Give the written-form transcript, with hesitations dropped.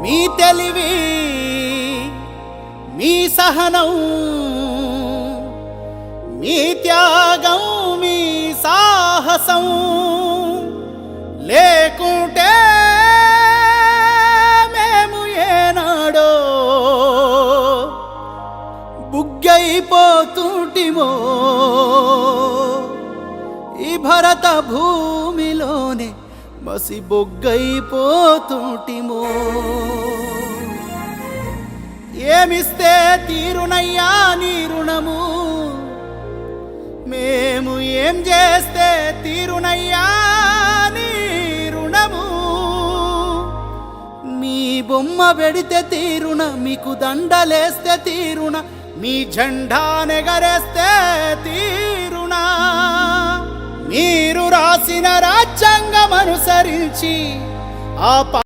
మీ తెలివి మీ సహనం మీ త్యాగం మీ సాహసం లేకుంటే మేము ఏనాడో బుగ్గైపోతుంటిమో ఈ భరత భూమిలోనే మసి బొగ్గైపోతుంటిమో ఏమిస్తే తీరునయ్యా నీ రుణము మేము ఏం చేస్తే తీరునయ్యా నీ రుణము మీ బొమ్మ పెడితే తీరున మీకు దండలేస్తే తీరున మీ జెండా నెగరేస్తే తీరునా మీరు రాసిన రాజ్యాంగం అనుసరించి ఆ